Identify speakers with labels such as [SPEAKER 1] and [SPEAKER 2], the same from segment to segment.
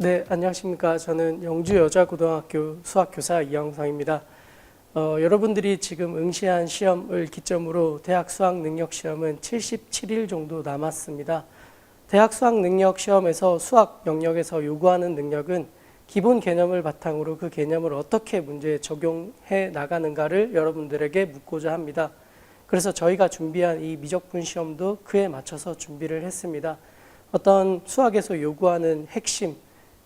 [SPEAKER 1] 네, 안녕하십니까. 저는 영주여자고등학교 수학교사 이영성입니다. 여러분들이 지금 응시한 시험을 기점으로 대학 수학능력시험은 77일 정도 남았습니다. 대학 수학능력시험에서 수학 영역에서 요구하는 능력은 기본 개념을 바탕으로 그 개념을 어떻게 문제에 적용해 나가는가를 여러분들에게 묻고자 합니다. 그래서 저희가 준비한 이 미적분 시험도 그에 맞춰서 준비를 했습니다. 어떤 수학에서 요구하는 핵심,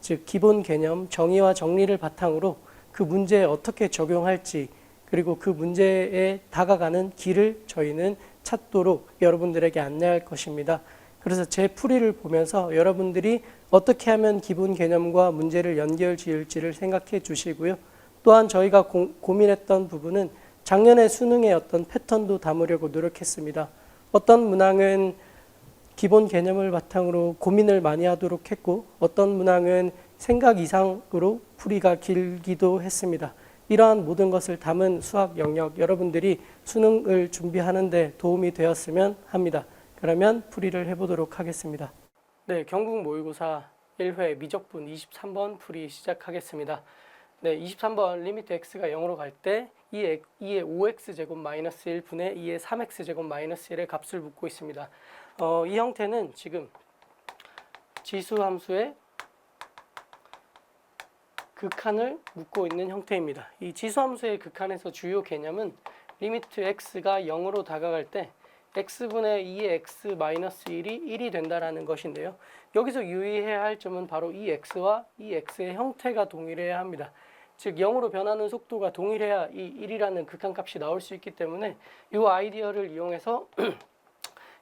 [SPEAKER 1] 즉 기본 개념, 정의와 정리를 바탕으로 그 문제에 어떻게 적용할지, 그리고 그 문제에 다가가는 길을 저희는 찾도록 여러분들에게 안내할 것입니다. 그래서 제 풀이를 보면서 여러분들이 어떻게 하면 기본 개념과 문제를 연결 지을지를 생각해 주시고요. 또한 저희가 고민했던 부분은 작년에 수능의 어떤 패턴도 담으려고 노력했습니다. 어떤 문항은 기본 개념을 바탕으로 고민을 많이 하도록 했고, 어떤 문항은 생각 이상으로 풀이가 길기도 했습니다. 이러한 모든 것을 담은 수학 영역, 여러분들이 수능을 준비하는 데 도움이 되었으면 합니다. 그러면 풀이를 해보도록 하겠습니다. 네, 경국 모의고사 1회 미적분 23번 풀이 시작하겠습니다. 네, 23번 리미트 x가 0으로 갈 때 2의 5x제곱 마이너스 1분의 2의 3x제곱 마이너스 1의 값을 묻고 있습니다. 이 형태는 지금 지수함수의 극한을 묻고 있는 형태입니다. 이 지수함수의 극한에서 주요 개념은 리미트 x가 0으로 다가갈 때 x분의 2의 x 마이너스 1이 1이 된다라는 것인데요. 여기서 유의해야 할 점은 바로 이 x와 이 x의 형태가 동일해야 합니다. 즉 0으로 변하는 속도가 동일해야 이 1이라는 극한값이 나올 수 있기 때문에 이 아이디어를 이용해서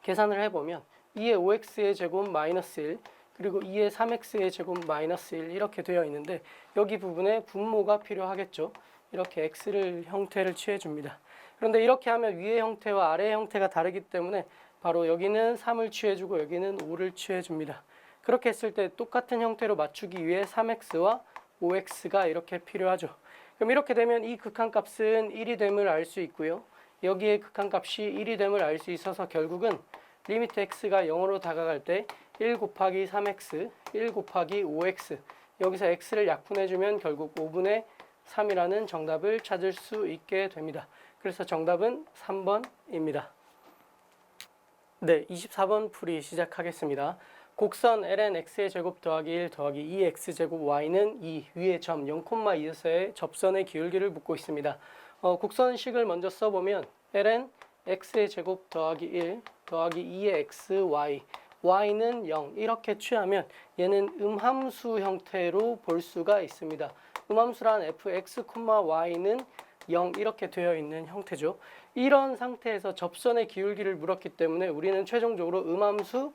[SPEAKER 1] 계산을 해보면 2의 5x의 제곱 마이너스 1 그리고 2의 3x의 제곱 마이너스 1 이렇게 되어 있는데 여기 부분에 분모가 필요하겠죠. 이렇게 x를 형태를 취해줍니다. 그런데 이렇게 하면 위의 형태와 아래의 형태가 다르기 때문에 바로 여기는 3을 취해주고 여기는 5를 취해줍니다. 그렇게 했을 때 똑같은 형태로 맞추기 위해 3x와 5x가 이렇게 필요하죠. 그럼 이렇게 되면 이 극한값은 1이 됨을 알 수 있고요. 여기에 극한값이 1이 됨을 알 수 있어서 결국은 리미트 x가 0으로 다가갈 때 1 곱하기 3x, 1 곱하기 5x 여기서 x를 약분해주면 결국 5분의 3이라는 정답을 찾을 수 있게 됩니다. 그래서 정답은 3번입니다. 네, 24번 풀이 시작하겠습니다. 곡선 ln x의 제곱 더하기 1 더하기 2x제곱 y는 2 위의 점 0,2에서의 접선의 기울기를 묻고 있습니다. 곡선식을 먼저 써보면 ln x의 제곱 더하기 1 더하기 2의 x, y y는 0 이렇게 취하면 얘는 음함수 형태로 볼 수가 있습니다. 음함수란 fx, y는 0 이렇게 되어 있는 형태죠. 이런 상태에서 접선의 기울기를 물었기 때문에 우리는 최종적으로 음함수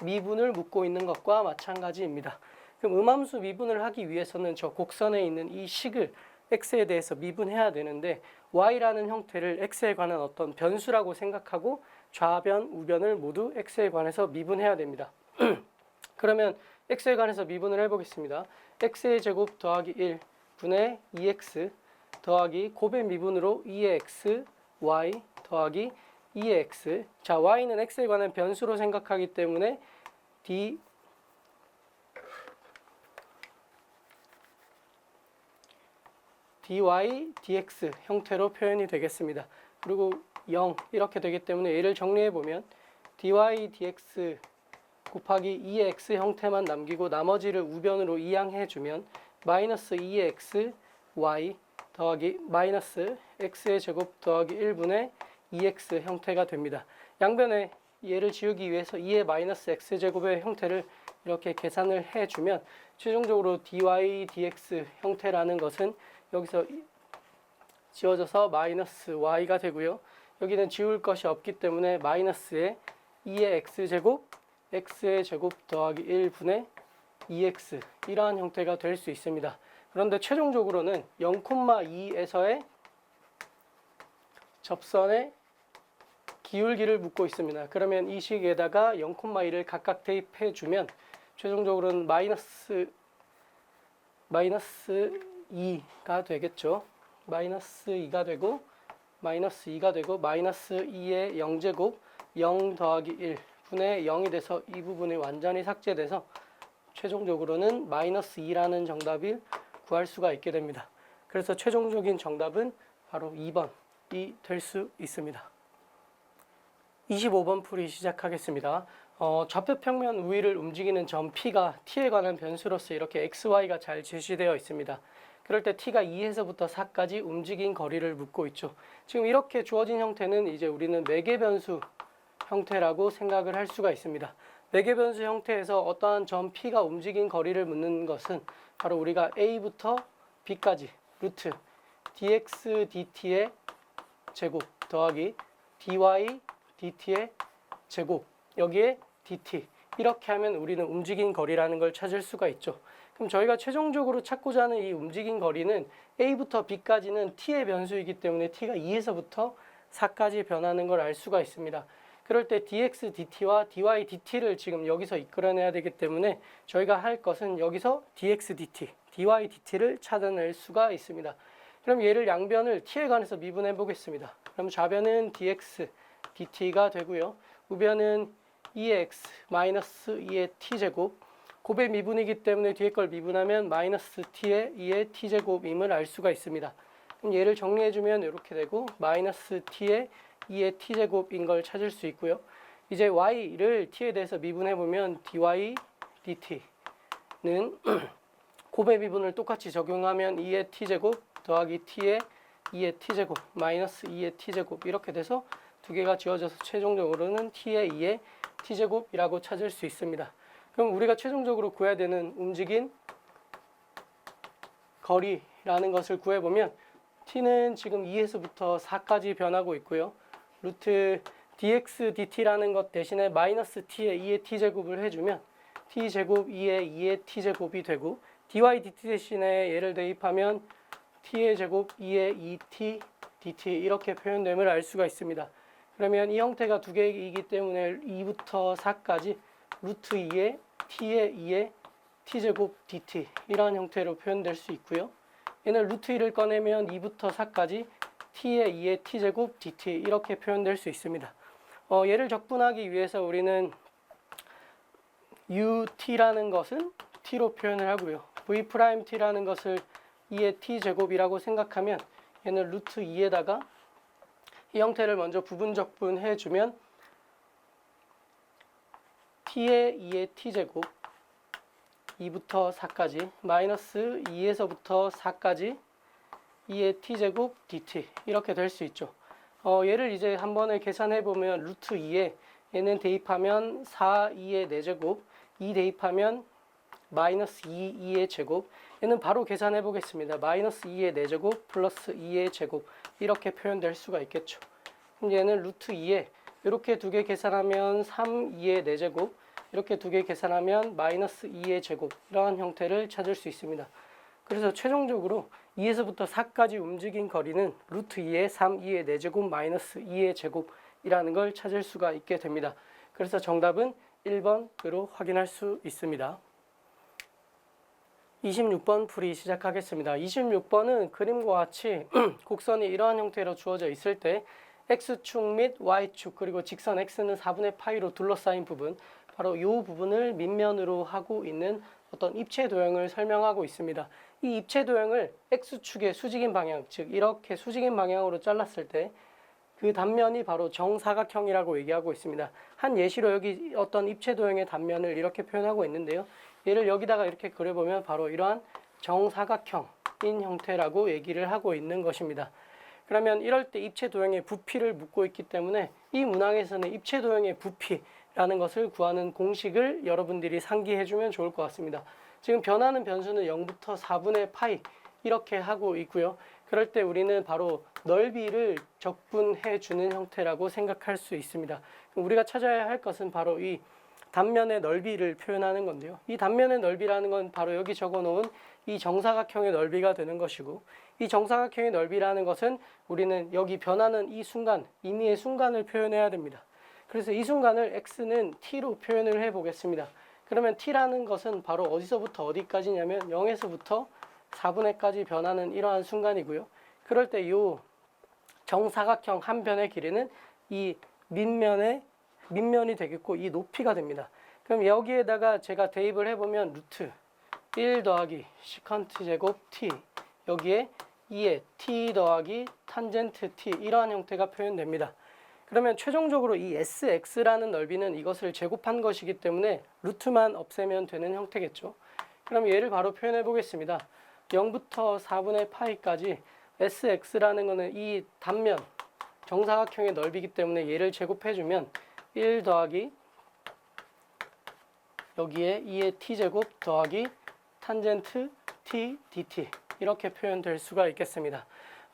[SPEAKER 1] 미분을 묻고 있는 것과 마찬가지입니다. 그럼 음함수 미분을 하기 위해서는 저 곡선에 있는 이 식을 x에 대해서 미분해야 되는데 y라는 형태를 x에 관한 어떤 변수라고 생각하고 좌변, 우변을 모두 x에 관해서 미분해야 됩니다. 그러면 x에 관해서 미분을 해보겠습니다. x의 제곱 더하기 1 분의 2x 더하기 곱의 미분으로 2의 x, y 더하기 2의 x. 자, y는 x에 관한 변수로 생각하기 때문에 dy, dx 형태로 표현이 되겠습니다. 그리고 0 이렇게 되기 때문에 얘를 정리해보면 dy, dx 곱하기 2의 x 형태만 남기고 나머지를 우변으로 이항해주면 마이너스 2의 x, y 더하기 마이너스 x의 제곱 더하기 1분의 2x 형태가 됩니다. 양변에 얘를 지우기 위해서 2의 마이너스 x제곱의 형태를 이렇게 계산을 해주면 최종적으로 dy, dx 형태라는 것은 여기서 지워져서 마이너스 y가 되고요. 여기는 지울 것이 없기 때문에 마이너스에 2의 x제곱, x의 제곱 더하기 1분의 2x 이러한 형태가 될 수 있습니다. 그런데 최종적으로는 0,2에서의 접선의 기울기를 묻고 있습니다. 그러면 이 식에다가 0,2를 각각 대입해주면 최종적으로는 마이너스 2가 되겠죠. 마이너스 2가 되고 마이너스 2가 되고 마이너스 2의 0제곱 0 더하기 1 분의 0이 돼서 이 부분이 완전히 삭제돼서 최종적으로는 마이너스 2라는 정답을 구할 수가 있게 됩니다. 그래서 최종적인 정답은 바로 2번이 될 수 있습니다. 25번 풀이 시작하겠습니다. 좌표 평면 우위를 움직이는 점 P가 T에 관한 변수로서 이렇게 XY가 잘 제시되어 있습니다. 그럴 때 T가 2에서부터 4까지 움직인 거리를 묻고 있죠. 지금 이렇게 주어진 형태는 이제 우리는 매개변수 형태라고 생각을 할 수가 있습니다. 매개변수 형태에서 어떠한 점 P가 움직인 거리를 묻는 것은 바로 우리가 A부터 B까지 루트 dx dt의 제곱 더하기 dy dt의 제곱 여기에 dt 이렇게 하면 우리는 움직인 거리라는 걸 찾을 수가 있죠. 그럼 저희가 최종적으로 찾고자 하는 이 움직인 거리는 A부터 B까지는 t의 변수이기 때문에 t가 2에서부터 4까지 변하는 걸 알 수가 있습니다. 그럴 때 dx dt와 dy dt를 지금 여기서 이끌어내야 되기 때문에 저희가 할 것은 여기서 dx dt, dy dt를 찾아낼 수가 있습니다. 그럼 얘를 양변을 t에 관해서 미분해 보겠습니다. 그럼 좌변은 dx dt가 되고요. 우변은 2x 마이너스 2의 t제곱 곱의 미분이기 때문에 뒤에 걸 미분하면 마이너스 t의 2의 t제곱임을 알 수가 있습니다. 그럼 얘를 정리해주면 이렇게 되고 마이너스 t의 2의 t제곱인 걸 찾을 수 있고요. 이제 y를 t에 대해서 미분해보면 dy dt는 곱의 미분을 똑같이 적용하면 2의 t제곱 더하기 t의 2의 t제곱 마이너스 2의 t제곱 이렇게 돼서 두 개가 지워져서 최종적으로는 t의 2의 t제곱이라고 찾을 수 있습니다. 그럼 우리가 최종적으로 구해야 되는 움직인 거리라는 것을 구해보면 t는 지금 2에서부터 4까지 변하고 있고요. 루트 dx dt라는 것 대신에 마이너스 t의 2의 t제곱을 해주면 t제곱 2의 2의 t제곱이 되고 dy dt 대신에 얘를 대입하면 t의 제곱 2의 2t dt 이렇게 표현됨을 알 수가 있습니다. 그러면 이 형태가 두 개이기 때문에 2부터 4까지 루트 2의 t의 2의 t제곱 dt 이런 형태로 표현될 수 있고요. 얘는 루트 2를 꺼내면 2부터 4까지 t의 2의 t제곱 dt 이렇게 표현될 수 있습니다. 얘를 적분하기 위해서 우리는 ut라는 것은 t로 표현을 하고요. v't라는 것을 2의 t제곱이라고 생각하면 얘는 루트 2에다가 이 형태를 먼저 부분 적분해 주면 t의 2의 t제곱 2부터 4까지 마이너스 2에서부터 4까지 2의 t제곱 dt 이렇게 될 수 있죠. 얘를 이제 한 번에 계산해 보면 루트 2에 얘는 대입하면 4, 2의 4제곱 2 대입하면 마이너스 2, 2의 제곱 얘는 바로 계산해 보겠습니다. 마이너스 2의 4제곱 플러스 2의 제곱 이렇게 표현될 수가 있겠죠. 그럼 얘는 루트 2에 이렇게 두 개 계산하면 3, 2의 4제곱 이렇게 두 개 계산하면 마이너스 2의 제곱 이러한 형태를 찾을 수 있습니다. 그래서 최종적으로 2에서부터 4까지 움직인 거리는 루트 2의 3, 2의 4제곱 마이너스 2의 제곱이라는 걸 찾을 수가 있게 됩니다. 그래서 정답은 1번으로 확인할 수 있습니다. 26번 풀이 시작하겠습니다. 26번은 그림과 같이 곡선이 이러한 형태로 주어져 있을 때 X축 및 Y축 그리고 직선 X는 4분의 파이로 둘러싸인 부분 바로 이 부분을 밑면으로 하고 있는 어떤 입체 도형을 설명하고 있습니다. 이 입체 도형을 X축의 수직인 방향 즉 이렇게 수직인 방향으로 잘랐을 때 그 단면이 바로 정사각형이라고 얘기하고 있습니다. 한 예시로 여기 어떤 입체 도형의 단면을 이렇게 표현하고 있는데요. 얘를 여기다가 이렇게 그려보면 바로 이러한 정사각형인 형태라고 얘기를 하고 있는 것입니다. 그러면 이럴 때 입체 도형의 부피를 묻고 있기 때문에 이 문항에서는 입체 도형의 부피라는 것을 구하는 공식을 여러분들이 상기해 주면 좋을 것 같습니다. 지금 변하는 변수는 0부터 4분의 파이 이렇게 하고 있고요. 그럴 때 우리는 바로 넓이를 적분해 주는 형태라고 생각할 수 있습니다. 우리가 찾아야 할 것은 바로 이 단면의 넓이를 표현하는 건데요. 이 단면의 넓이라는 건 바로 여기 적어놓은 이 정사각형의 넓이가 되는 것이고 이 정사각형의 넓이라는 것은 우리는 여기 변하는 이 순간, 임의의 순간을 표현해야 됩니다. 그래서 이 순간을 x는 t로 표현을 해보겠습니다. 그러면 t라는 것은 바로 어디서부터 어디까지냐면 0에서부터 4분의까지 변하는 이러한 순간이고요. 그럴 때 이 정사각형 한 변의 길이는 이 밑면이 되겠고 이 높이가 됩니다. 그럼 여기에다가 제가 대입을 해보면 루트 1 더하기 시컨트 제곱 t, 여기에 2에 t 더하기 탄젠트 t, 이러한 형태가 표현됩니다. 그러면 최종적으로 이 sx라는 넓이는 이것을 제곱한 것이기 때문에 루트만 없애면 되는 형태겠죠. 그럼 얘를 바로 표현해 보겠습니다. 0부터 4분의 파이까지 sx라는 것은 이 단면 정사각형의 넓이기 때문에 얘를 제곱해주면 1 더하기 여기에 2의 t제곱 더하기 탄젠트 t dt, 이렇게 표현될 수가 있겠습니다.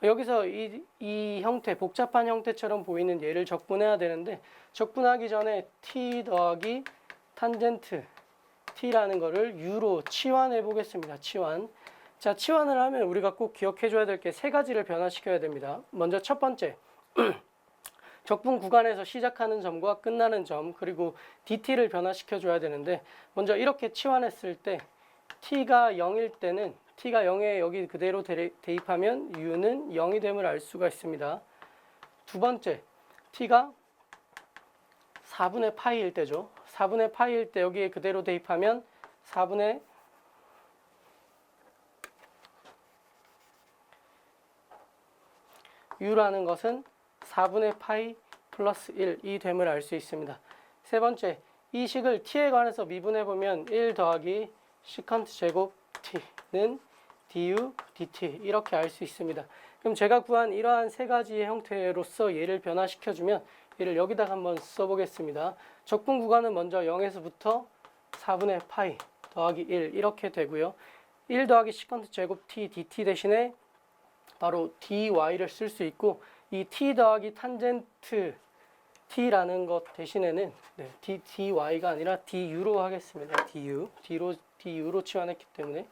[SPEAKER 1] 여기서 이 형태, 복잡한 형태처럼 보이는 얘를 적분해야 되는데, 적분하기 전에 t 더하기 탄젠트 t라는 거를 u로 치환해 보겠습니다. 치환. 자, 치환을 하면 우리가 꼭 기억해 줘야 될 게 세 가지를 변화시켜야 됩니다. 먼저 첫 번째, 적분 구간에서 시작하는 점과 끝나는 점, 그리고 dt를 변화시켜 줘야 되는데, 먼저 이렇게 치환했을 때 t가 0일 때는 t가 0에 여기 그대로 대입하면 u는 0이 됨을 알 수가 있습니다. 두 번째, t가 4분의 파이일 때죠. 4분의 파이일 때 여기에 그대로 대입하면 4분의 u라는 것은 4분의 파이 플러스 1이 됨을 알 수 있습니다. 세 번째, 이 식을 t에 관해서 미분해보면 1 더하기 시컨트 제곱 t는 du dt, 이렇게 알 수 있습니다. 그럼 제가 구한 이러한 세 가지의 형태로서 얘를 변화시켜주면 얘를 여기다가 한번 써보겠습니다. 적분 구간은 먼저 0에서부터 4분의 파이 더하기 1 이렇게 되고요. 1 더하기 시컨트 제곱 t dt 대신에 바로 dy를 쓸 수 있고, 이 t 더하기 탄젠트 t라는 것 대신에는 dy가 아니라 du로 하겠습니다. du로 치환했기 때문에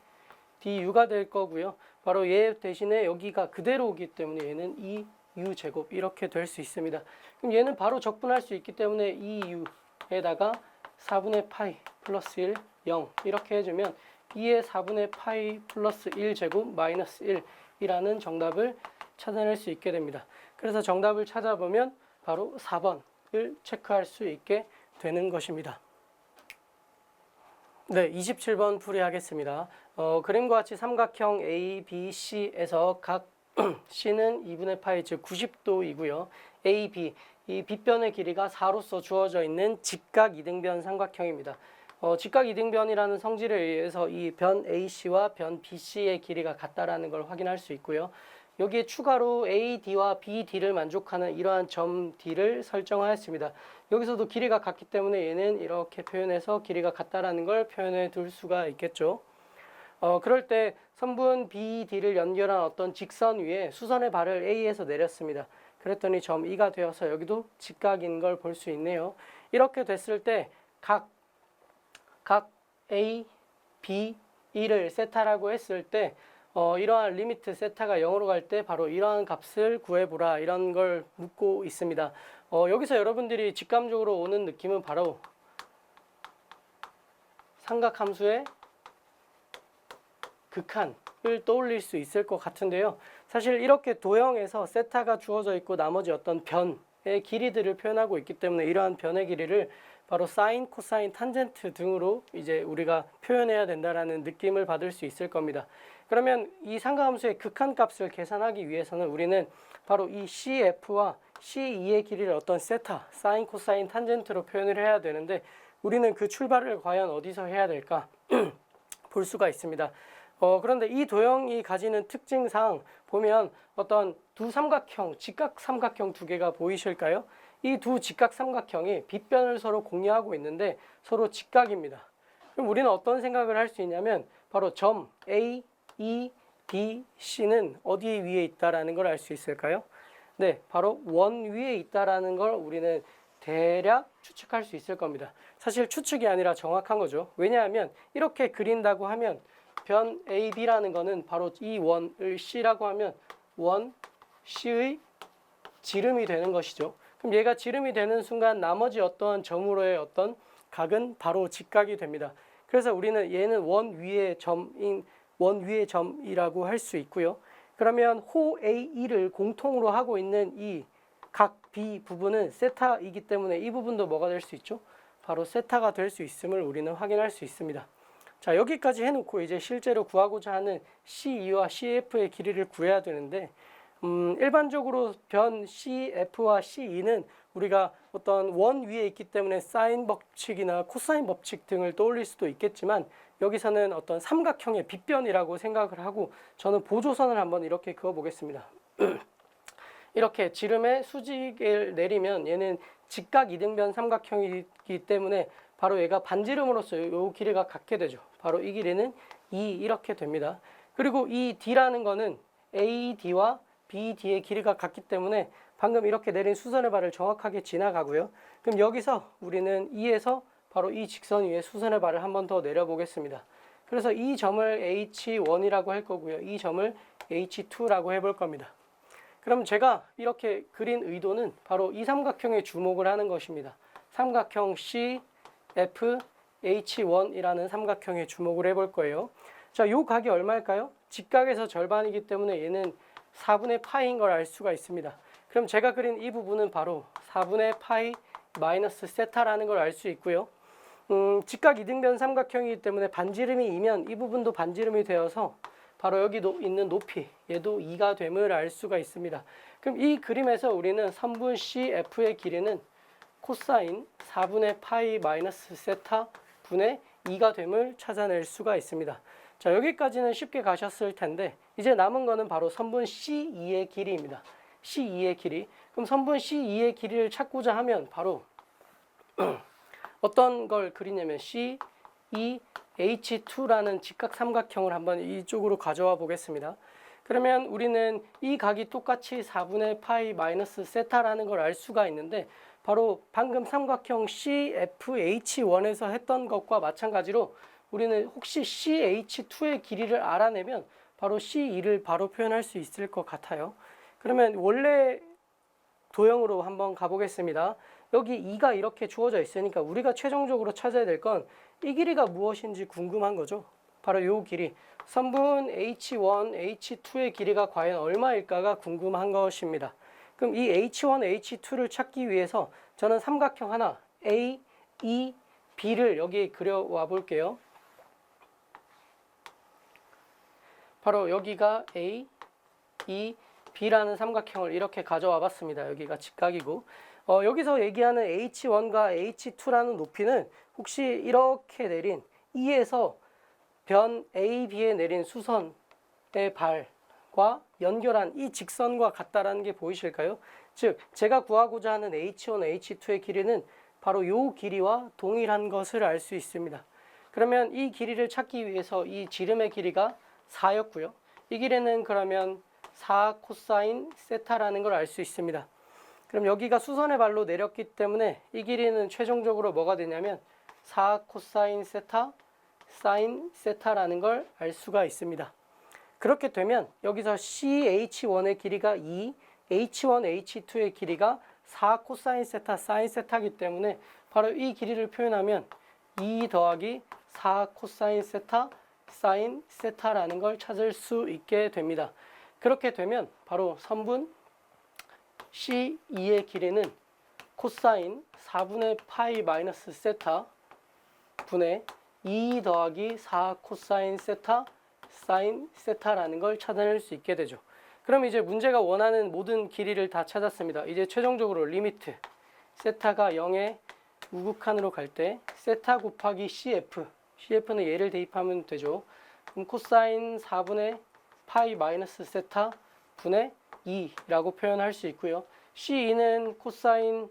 [SPEAKER 1] du가 될 거고요. 바로 얘 대신에 여기가 그대로 오기 때문에 얘는 2u 제곱 이렇게 될 수 있습니다. 그럼 얘는 바로 적분할 수 있기 때문에 2u에다가 4분의 파이 플러스 1, 0 이렇게 해주면 2의 4분의 파이 플러스 1 제곱 마이너스 1이라는 정답을 찾아낼 수 있게 됩니다. 그래서 정답을 찾아보면 바로 4번을 체크할 수 있게 되는 것입니다. 네, 27번 풀이하겠습니다. 그림과 같이 삼각형 A, B, C에서 각 C는 2분의 파이 즉 90도이고요. A, B, 이 빗변의 길이가 4로서 주어져 있는 직각 이등변 삼각형입니다. 직각 이등변이라는 성질에 의해서 이 변 AC와 변 BC의 길이가 같다라는 걸 확인할 수 있고요. 여기에 추가로 AD와 BD를 만족하는 이러한 점 D를 설정하였습니다. 여기서도 길이가 같기 때문에 얘는 이렇게 표현해서 길이가 같다라는 걸 표현해 둘 수가 있겠죠. 그럴 때 선분 BD를 연결한 어떤 직선 위에 수선의 발을 A에서 내렸습니다. 그랬더니 점 E가 되어서 여기도 직각인 걸 볼 수 있네요. 이렇게 됐을 때 각 A, B, E를 세타라고 했을 때 이러한 리미트 세타가 0으로 갈 때 바로 이러한 값을 구해보라, 이런 걸 묻고 있습니다. 여기서 여러분들이 직감적으로 오는 느낌은 바로 삼각함수의 극한을 떠올릴 수 있을 것 같은데요. 사실 이렇게 도형에서 세타가 주어져 있고 나머지 어떤 변의 길이들을 표현하고 있기 때문에 이러한 변의 길이를 바로 사인, 코사인, 탄젠트 등으로 이제 우리가 표현해야 된다라는 느낌을 받을 수 있을 겁니다. 그러면 이 삼각함수의 극한값을 계산하기 위해서는 우리는 바로 이 CF와 C2의 길이를 어떤 세타, 사인, 코사인, 탄젠트로 표현을 해야 되는데 우리는 그 출발을 과연 어디서 해야 될까 볼 수가 있습니다. 그런데 이 도형이 가지는 특징상 보면 어떤 두 삼각형, 직각 삼각형 두 개가 보이실까요? 이 두 직각 삼각형이 빗변을 서로 공유하고 있는데 서로 직각입니다. 그럼 우리는 어떤 생각을 할 수 있냐면 바로 점 A, E, B, C는 어디 위에 있다라는 걸 알 수 있을까요? 네, 바로 원 위에 있다라는 걸 우리는 대략 추측할 수 있을 겁니다. 사실 추측이 아니라 정확한 거죠. 왜냐하면 이렇게 그린다고 하면 변 A, B라는 거는 바로 이 원을 C라고 하면 원 C의 지름이 되는 것이죠. 그럼 얘가 지름이 되는 순간 나머지 어떠한 점으로의 어떤 각은 바로 직각이 됩니다. 그래서 우리는 얘는 원 위의 점이라고 할 수 있고요. 그러면 호 AE를 공통으로 하고 있는 이 각 B 부분은 세타이기 때문에 이 부분도 뭐가 될 수 있죠? 바로 세타가 될 수 있음을 우리는 확인할 수 있습니다. 자, 여기까지 해놓고 이제 실제로 구하고자 하는 CE와 CF의 길이를 구해야 되는데 일반적으로 변 CF와 CE는 우리가 어떤 원 위에 있기 때문에 사인 법칙이나 코사인 법칙 등을 떠올릴 수도 있겠지만 여기서는 어떤 삼각형의 빗변이라고 생각을 하고 저는 보조선을 한번 이렇게 그어 보겠습니다. 이렇게 지름의 수직을 내리면 얘는 직각 이등변 삼각형이기 때문에 바로 얘가 반지름으로서 이 길이가 같게 되죠. 바로 이 길이는 2 이렇게 됩니다. 그리고 이 D라는 거는 AD와 BD의 길이가 같기 때문에 방금 이렇게 내린 수선의 발을 정확하게 지나가고요. 그럼 여기서 우리는 2에서 바로 이 직선 위에 수선의 발을 한 번 더 내려보겠습니다. 그래서 이 점을 H1이라고 할 거고요. 이 점을 H2라고 해볼 겁니다. 그럼 제가 이렇게 그린 의도는 바로 이 삼각형에 주목을 하는 것입니다. 삼각형 CFH1이라는 삼각형에 주목을 해볼 거예요. 자, 요 각이 얼마일까요? 직각에서 절반이기 때문에 얘는 4분의 파이인 걸 알 수가 있습니다. 그럼 제가 그린 이 부분은 바로 4분의 파이 마이너스 세타라는 걸 알 수 있고요. 직각 이등변 삼각형이기 때문에 반지름이 2면 이 부분도 반지름이 되어서 바로 여기 있는 높이, 얘도 2가 됨을 알 수가 있습니다. 그럼 이 그림에서 우리는 선분 CF의 길이는 코사인 4분의 파이 마이너스 세타 분의 2가 됨을 찾아낼 수가 있습니다. 자, 여기까지는 쉽게 가셨을 텐데 이제 남은 거는 바로 선분 C2의 길이입니다. C2의 길이. 그럼 선분 C2의 길이를 찾고자 하면 바로 어떤 걸 그리냐면 CEH2라는 직각 삼각형을 한번 이쪽으로 가져와 보겠습니다. 그러면 우리는 이 각이 똑같이 4분의 파이 마이너스 세타라는 걸 알 수가 있는데 바로 방금 삼각형 CFH1에서 했던 것과 마찬가지로 우리는 혹시 CH2의 길이를 알아내면 바로 C2를 바로 표현할 수 있을 것 같아요. 그러면 원래 도형으로 한번 가보겠습니다. 여기 2가 이렇게 주어져 있으니까 우리가 최종적으로 찾아야 될 건 이 길이가 무엇인지 궁금한 거죠. 바로 이 길이. 선분 H1, H2의 길이가 과연 얼마일까가 궁금한 것입니다. 그럼 이 H1, H2를 찾기 위해서 저는 삼각형 하나 A, E, B를 여기 그려와 볼게요. 바로 여기가 A, E, B라는 삼각형을 이렇게 가져와 봤습니다. 여기가 직각이고 여기서 얘기하는 H1과 H2라는 높이는 혹시 이렇게 내린 E에서 변 A, B에 내린 수선의 발과 연결한 이 직선과 같다라는 게 보이실까요? 즉 제가 구하고자 하는 H1, H2의 길이는 바로 이 길이와 동일한 것을 알 수 있습니다. 그러면 이 길이를 찾기 위해서 이 지름의 길이가 4였고요. 이 길이는 그러면 4 코사인 세타라는 걸 알 수 있습니다. 그럼 여기가 수선의 발로 내렸기 때문에 이 길이는 최종적으로 뭐가 되냐면 4 코사인 세타 사인 세타라는 걸 알 수가 있습니다. 그렇게 되면 여기서 CH1의 길이가 2, H1, H2의 길이가 4 코사인 세타 사인 세타이기 때문에 바로 이 길이를 표현하면 2 더하기 4 코사인 세타 사인 세타라는 걸 찾을 수 있게 됩니다. 그렇게 되면 바로 선분 C2의 길이는 코사인 4분의 파이 마이너스 세타 분의 2 더하기 4 코사인 세타 사인 세타라는 걸 찾아낼 수 있게 되죠. 그럼 이제 문제가 원하는 모든 길이를 다 찾았습니다. 이제 최종적으로 리미트 세타가 0에 우극한으로 갈 때 세타 곱하기 CF는 얘를 대입하면 되죠. 그럼 코사인 4분의 파이 마이너스 세타 분의 2라고 표현할 수 있고요. C2는 코사인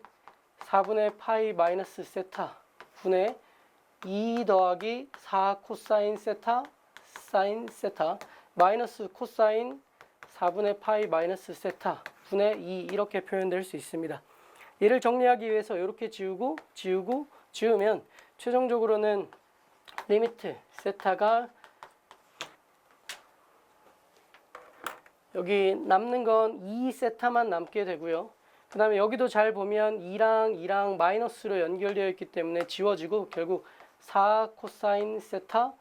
[SPEAKER 1] 4분의 파이 마이너스 세타 분의 2 더하기 4 코사인 세타 사인 세타 마이너스 코사인 4분의 파이 마이너스 세타 분의 2 이렇게 표현될 수 있습니다. 얘를 정리하기 위해서 이렇게 지우면 최종적으로는 리미트 세타가 여기 남는 건 2세타만 남게 되고요. 그 다음에 여기도 잘 보면 2랑 마이너스로 연결되어 있기 때문에 지워지고 결국 4 코사인 세타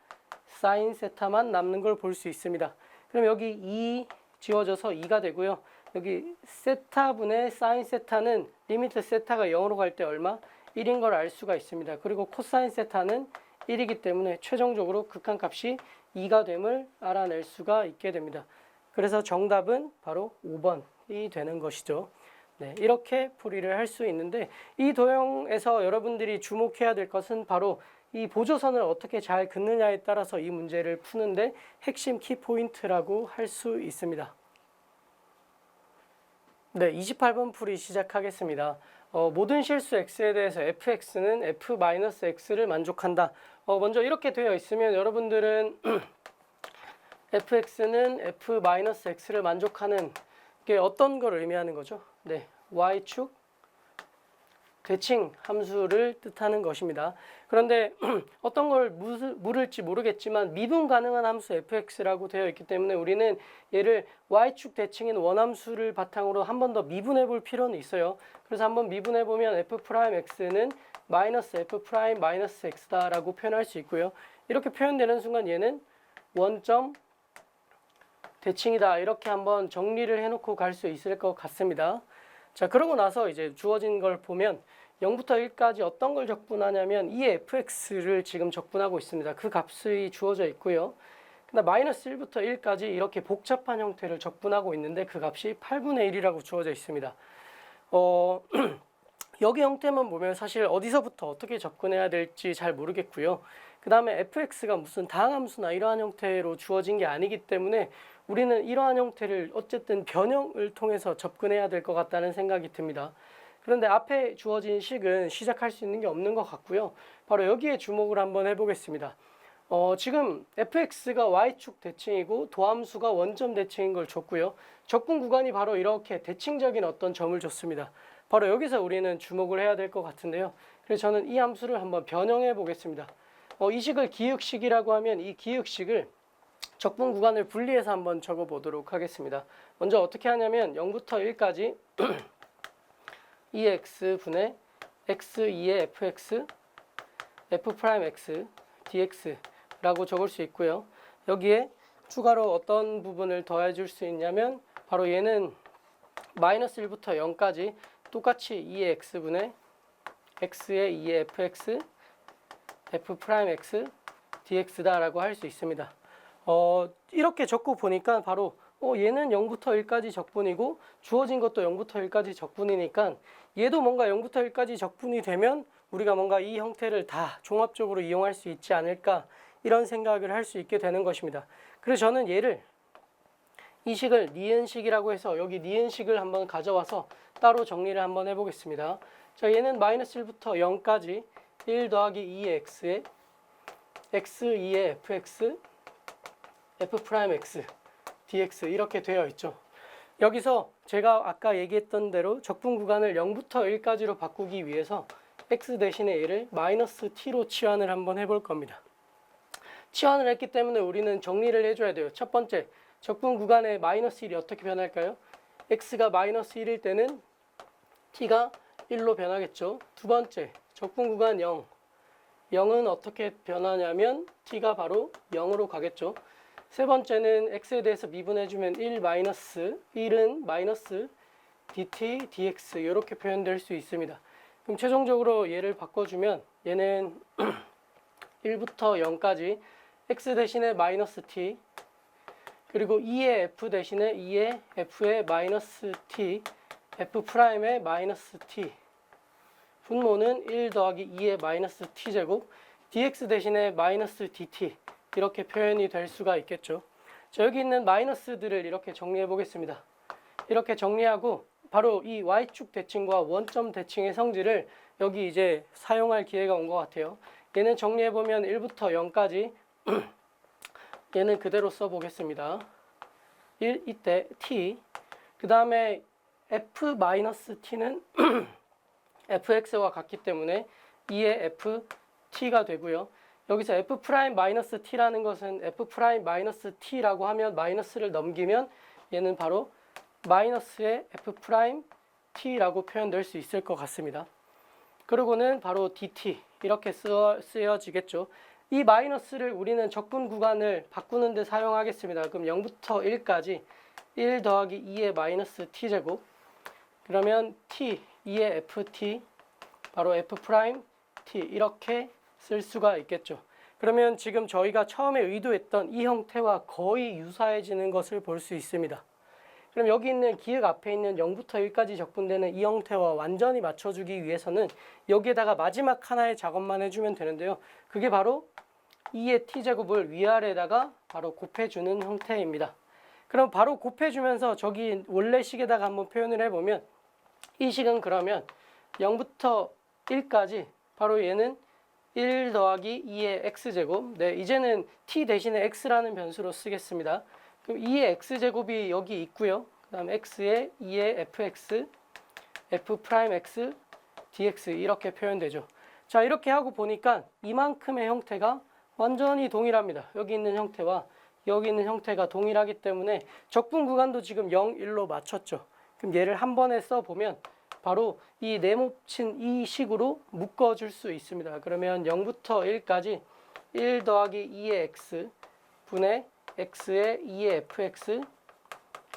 [SPEAKER 1] 사인 세타만 남는 걸 볼 수 있습니다. 그럼 여기 2 지워져서 2가 되고요. 여기 세타분의 사인 세타는 리미트 세타가 0으로 갈 때 얼마? 1인 걸 알 수가 있습니다. 그리고 코사인 세타는 1이기 때문에 최종적으로 극한값이 2가 됨을 알아낼 수가 있게 됩니다. 그래서 정답은 바로 5번이 되는 것이죠. 네, 이렇게 풀이를 할 수 있는데 이 도형에서 여러분들이 주목해야 될 것은 바로 이 보조선을 어떻게 잘 긋느냐에 따라서 이 문제를 푸는데 핵심 키포인트라고 할 수 있습니다. 네, 28번 풀이 시작하겠습니다. 모든 실수 x에 대해서 fx는 f-x를 만족한다. 먼저 이렇게 되어 있으면 여러분들은 fx는 f-x를 만족하는 게 어떤 걸 의미하는 거죠? 네, y축 대칭 함수를 뜻하는 것입니다. 그런데 어떤 걸 물을지 모르겠지만 미분 가능한 함수 fx라고 되어 있기 때문에 우리는 얘를 y축 대칭인 원함수를 바탕으로 한 번 더 미분해 볼 필요는 있어요. 그래서 한번 미분해 보면 f'x는 마이너스 f'-x다라고 표현할 수 있고요. 이렇게 표현되는 순간 얘는 원점 대칭이다. 이렇게 한번 정리를 해놓고 갈 수 있을 것 같습니다. 자, 그러고 나서 이제 주어진 걸 보면 0부터 1까지 어떤 걸 적분하냐면 이 fx를 지금 적분하고 있습니다. 그 값이 주어져 있고요. 그다음 마이너스 1부터 1까지 이렇게 복잡한 형태를 적분하고 있는데 그 값이 8분의 1이라고 주어져 있습니다. 여기 형태만 보면 사실 어디서부터 어떻게 접근해야 될지 잘 모르겠고요. 그 다음에 fx가 무슨 다항함수나 이러한 형태로 주어진 게 아니기 때문에 우리는 이러한 형태를 어쨌든 변형을 통해서 접근해야 될 것 같다는 생각이 듭니다. 그런데 앞에 주어진 식은 시작할 수 있는 게 없는 것 같고요. 바로 여기에 주목을 한번 해보겠습니다. 지금 fx가 y축 대칭이고 도함수가 원점 대칭인 걸 줬고요. 적분 구간이 바로 이렇게 대칭적인 어떤 점을 줬습니다. 바로 여기서 우리는 주목을 해야 될 것 같은데요. 그래서 저는 이 함수를 한번 변형해 보겠습니다. 이 식을 기역식이라고 하면 이 기역식을 적분 구간을 분리해서 한번 적어 보도록 하겠습니다. 먼저 어떻게 하냐면 0부터 1까지 2x 분의 x2의 fx f'(x) dx라고 적을 수 있고요. 여기에 추가로 어떤 부분을 더해 줄 수 있냐면 바로 얘는 마이너스 1부터 0까지 똑같이 2x 분의 x의 2의 fx f'(x) dx다라고 할 수 있습니다. 이렇게 적고 보니까 바로 얘는 0부터 1까지 적분이고 주어진 것도 0부터 1까지 적분이니까 얘도 뭔가 0부터 1까지 적분이 되면 우리가 뭔가 이 형태를 다 종합적으로 이용할 수 있지 않을까 이런 생각을 할 수 있게 되는 것입니다. 그래서 저는 얘를 이 식을 니은식이라고 해서 여기 니은식을 한번 가져와서 따로 정리를 한번 해보겠습니다. 자, 얘는 마이너스 1부터 0까지 1 더하기 2x의 x2의 fx f'(x) dx 이렇게 되어 있죠. 여기서 제가 아까 얘기했던 대로 적분 구간을 0부터 1까지로 바꾸기 위해서 x 대신에 얘를 마이너스 t로 치환을 한번 해볼 겁니다. 치환을 했기 때문에 우리는 정리를 해줘야 돼요. 첫 번째, 적분 구간의 마이너스 1이 어떻게 변할까요? x가 마이너스 1일 때는 t가 1로 변하겠죠. 두 번째, 적분 구간 0. 0은 어떻게 변하냐면 t가 바로 0으로 가겠죠. 세 번째는 x에 대해서 미분해주면 1 마이너스 1은 마이너스 dt, dx 이렇게 표현될 수 있습니다. 그럼 최종적으로 얘를 바꿔주면 얘는 1부터 0까지 x 대신에 마이너스 t 그리고 2의 f 대신에 2의 f의 마이너스 t f'의 마이너스 t 분모는 1 더하기 2의 마이너스 t제곱 dx 대신에 마이너스 dt 이렇게 표현이 될 수가 있겠죠. 자, 여기 있는 마이너스들을 이렇게 정리해 보겠습니다. 이렇게 정리하고 바로 이 y축 대칭과 원점 대칭의 성질을 여기 이제 사용할 기회가 온 것 같아요. 얘는 정리해 보면 1부터 0까지 얘는 그대로 써보겠습니다. 1 이때 t 그 다음에 f-t는 fx와 같기 때문에 2의 ft가 되고요. 여기서 f'-t라는 것은 f'-t라고 하면 마이너스를 넘기면 얘는 바로 마이너스의 f't라고 표현될 수 있을 것 같습니다. 그리고는 바로 dt 이렇게 쓰여지겠죠. 이 마이너스를 우리는 적분 구간을 바꾸는 데 사용하겠습니다. 그럼 0부터 1까지 1 더하기 2의 마이너스 t제곱 그러면 t, 2의 ft 바로 F'T 이렇게 쓸 수가 있겠죠. 그러면 지금 저희가 처음에 의도했던 이 형태와 거의 유사해지는 것을 볼 수 있습니다. 그럼 여기 있는 기역 앞에 있는 0부터 1까지 적분되는 이 형태와 완전히 맞춰주기 위해서는 여기에다가 마지막 하나의 작업만 해주면 되는데요. 그게 바로 2의 t제곱을 위아래에다가 바로 곱해주는 형태입니다. 그럼 바로 곱해주면서 저기 원래 식에다가 한번 표현을 해보면 이 식은 그러면 0부터 1까지 바로 얘는 1 더하기 2의 x제곱. 네, 이제는 t 대신에 x라는 변수로 쓰겠습니다. 그럼 2의 x제곱이 여기 있고요. 그 다음 x에 2의 fx, f'x, dx 이렇게 표현되죠. 자, 이렇게 하고 보니까 이만큼의 형태가 완전히 동일합니다. 여기 있는 형태와 여기 있는 형태가 동일하기 때문에 적분 구간도 지금 0, 1로 맞췄죠. 그럼 얘를 한 번에 써보면 바로 이 네모친 이 식으로 묶어줄 수 있습니다. 그러면 0부터 1까지 1 더하기 2의 x 분의 x에 2의 fx,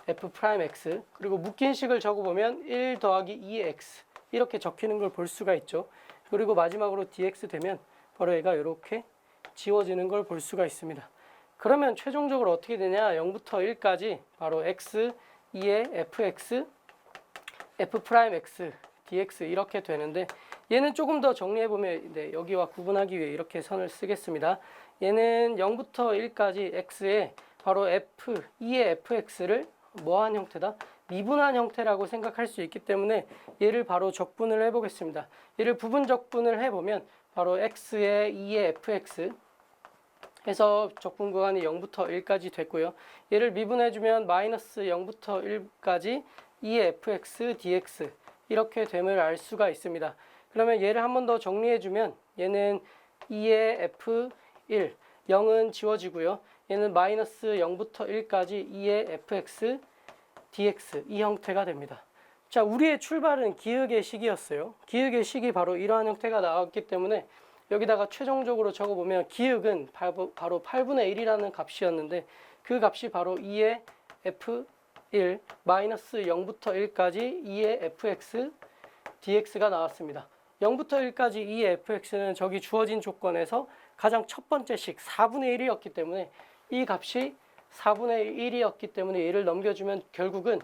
[SPEAKER 1] f'x 그리고 묶인 식을 적어보면 1 더하기 2의 x 이렇게 적히는 걸 볼 수가 있죠. 그리고 마지막으로 dx 되면 바로 얘가 이렇게 지워지는 걸 볼 수가 있습니다. 그러면 최종적으로 어떻게 되냐? 0부터 1까지 바로 x, 2의 fx, f'x, dx 이렇게 되는데 얘는 조금 더 정리해보면 네, 여기와 구분하기 위해 이렇게 선을 쓰겠습니다. 얘는 0부터 1까지 x에 바로 f, 2의 fx를 뭐한 형태다? 미분한 형태라고 생각할 수 있기 때문에 얘를 바로 적분을 해보겠습니다. 얘를 부분 적분을 해보면 바로 x에 2의 fx 해서 적분 구간이 0부터 1까지 됐고요. 얘를 미분해주면 마이너스 0부터 1까지 2의 fx dx 이렇게 됨을 알 수가 있습니다. 그러면 얘를 한 번 더 정리해주면 얘는 2의 f1, 0은 지워지고요. 얘는 마이너스 0부터 1까지 2의 fx dx 이 형태가 됩니다. 자, 우리의 출발은 기역의 식이었어요. 기역의 식이 바로 이러한 형태가 나왔기 때문에 여기다가 최종적으로 적어보면 기역은 바로 8분의 1이라는 값이었는데 그 값이 바로 2의 f1 마이너스 0부터 1까지 2의 fx dx가 나왔습니다. 0부터 1까지 2의 fx는 저기 주어진 조건에서 가장 첫 번째 식 4분의 1이었기 때문에 이 값이 4분의 1이었기 때문에 얘를 넘겨주면 결국은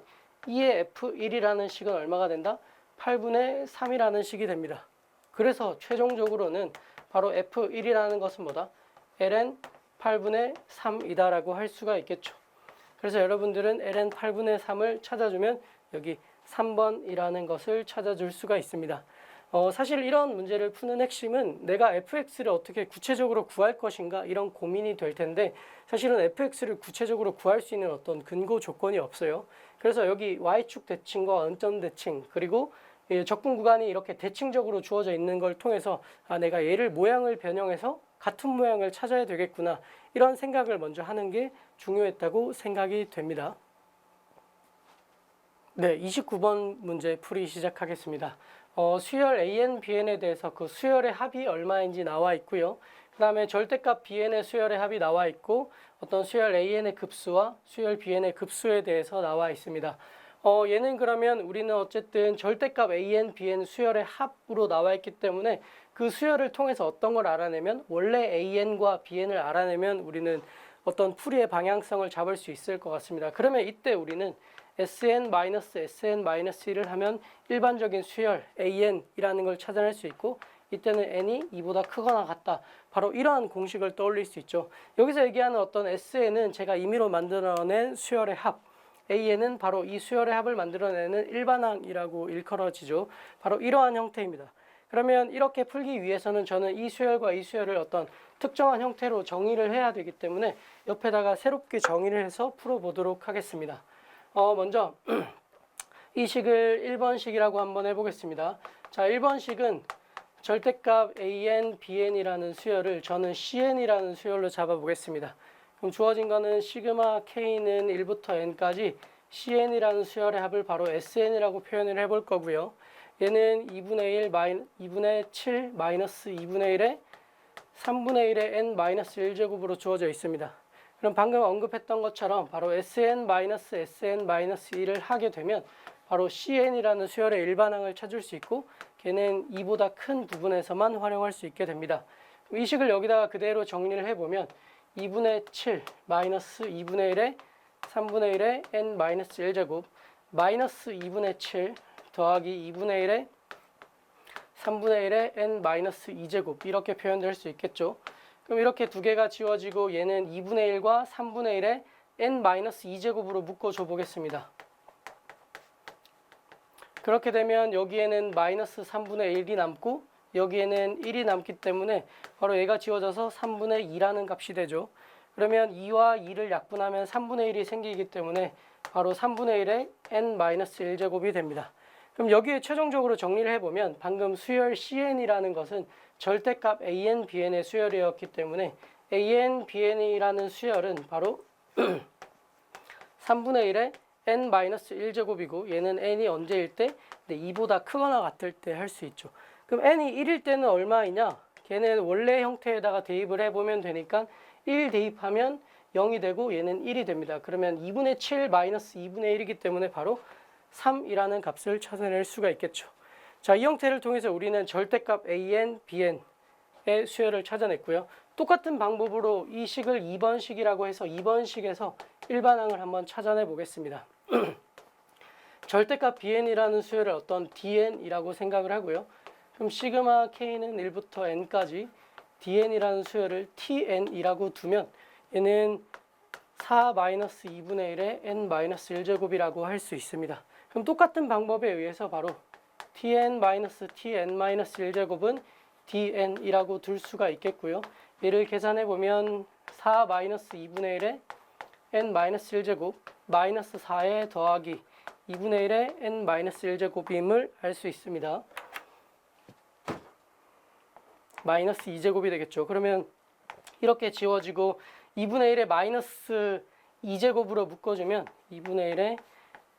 [SPEAKER 1] 2의 f1이라는 식은 얼마가 된다? 8분의 3이라는 식이 됩니다. 그래서 최종적으로는 바로 f1이라는 것은 뭐다? ln 8분의 3이다라고 할 수가 있겠죠. 그래서 여러분들은 ln 8분의 3을 찾아주면 여기 3번이라는 것을 찾아줄 수가 있습니다. 사실 이런 문제를 푸는 핵심은 내가 fx를 어떻게 구체적으로 구할 것인가 이런 고민이 될 텐데 사실은 fx를 구체적으로 구할 수 있는 어떤 근거 조건이 없어요. 그래서 여기 y축 대칭과 은점 대칭 그리고 적분 구간이 이렇게 대칭적으로 주어져 있는 걸 통해서 내가 얘를 모양을 변형해서 같은 모양을 찾아야 되겠구나 이런 생각을 먼저 하는 게 중요했다고 생각이 됩니다. 네, 29번 문제 풀이 시작하겠습니다. 수열 AN, BN에 대해서 그 수열의 합이 얼마인지 나와 있고요. 그 다음에 절대값 BN의 수열의 합이 나와 있고 어떤 수열 AN의 급수와 수열 BN의 급수에 대해서 나와 있습니다. 얘는 그러면 우리는 어쨌든 절대값 AN, BN 수열의 합으로 나와 있기 때문에 그 수열을 통해서 어떤 걸 알아내면 원래 AN과 BN을 알아내면 우리는 어떤 풀이의 방향성을 잡을 수 있을 것 같습니다. 그러면 이때 우리는 SN-SN-1을 하면 일반적인 수열 AN이라는 걸 찾아낼 수 있고 이때는 n이 2보다 크거나 같다. 바로 이러한 공식을 떠올릴 수 있죠. 여기서 얘기하는 어떤 SN은 제가 임의로 만들어낸 수열의 합, AN은 바로 이 수열의 합을 만들어내는 일반항이라고 일컬어지죠. 바로 이러한 형태입니다. 그러면 이렇게 풀기 위해서는 저는 이 수열과 이 수열을 어떤 특정한 형태로 정의를 해야 되기 때문에 옆에다가 새롭게 정의를 해서 풀어보도록 하겠습니다. 먼저 이 식을 1번식이라고 한번 해보겠습니다. 자, 1번식은 절대값 AN, BN이라는 수열을 저는 CN이라는 수열로 잡아보겠습니다. 그럼 주어진 거는 시그마 K는 1부터 N까지 CN이라는 수열의 합을 바로 SN이라고 표현을 해볼 거고요. 얘는 2분의 7 마이너스 2분의 1에 3분의 1의 N-1제곱으로 주어져 있습니다. 그럼 방금 언급했던 것처럼 바로 SN-SN-1을 하게 되면 바로 CN이라는 수열의 일반항을 찾을 수 있고 걔는 2보다 큰 부분에서만 활용할 수 있게 됩니다. 이 식을 여기다가 그대로 정리를 해보면 2분의 7 마이너스 2분의 1에 3분의 1에 n-1제곱 마이너스 2분의 7 더하기 2분의 1에 3분의 1에 n-2제곱 이렇게 표현될 수 있겠죠. 그럼 이렇게 두 개가 지워지고 얘는 2분의 1과 3분의 1에 n-2제곱으로 묶어줘 보겠습니다. 그렇게 되면 여기에는 마이너스 3분의 1이 남고 여기에는 1이 남기 때문에 바로 얘가 지워져서 3분의 2라는 값이 되죠. 그러면 2와 2를 약분하면 3분의 1이 생기기 때문에 바로 3분의 1에 n-1제곱이 됩니다. 그럼 여기에 최종적으로 정리를 해보면 방금 수열 CN이라는 것은 절대값 AN, BN의 수열이었기 때문에 AN, BN이라는 수열은 바로 3분의 1에 n-1제곱이고 얘는 n이 언제일 때? 2보다 크거나 같을 때 할 수 있죠. 그럼 n이 1일 때는 얼마이냐? 걔는 원래 형태에다가 대입을 해보면 되니까 1 대입하면 0이 되고 얘는 1이 됩니다. 그러면 2분의 7 마이너스 2분의 1이기 때문에 바로 3이라는 값을 찾아낼 수가 있겠죠. 자, 이 형태를 통해서 우리는 절대값 AN, BN의 수열을 찾아냈고요. 똑같은 방법으로 이 식을 2번 식이라고 해서 2번 식에서 일반항을 한번 찾아내 보겠습니다. 절대값 BN이라는 수열을 어떤 DN이라고 생각을 하고요. 그럼 시그마 K는 1부터 N까지 DN이라는 수열을 TN이라고 두면 얘는 4-2분의 1에 n-1제곱이라고 할 수 있습니다. 그럼 똑같은 방법에 의해서 바로 tn-tn-1제곱은 dn이라고 둘 수가 있겠고요. 얘를 계산해 보면 4-2분의 1에 n-1제곱 마이너스 4에 더하기 2분의 1에 n-1제곱임을 알 수 있습니다. 마이너스 2제곱이 되겠죠. 그러면 이렇게 지워지고 2분의 1에 마이너스 2제곱으로 묶어주면 2분의 1에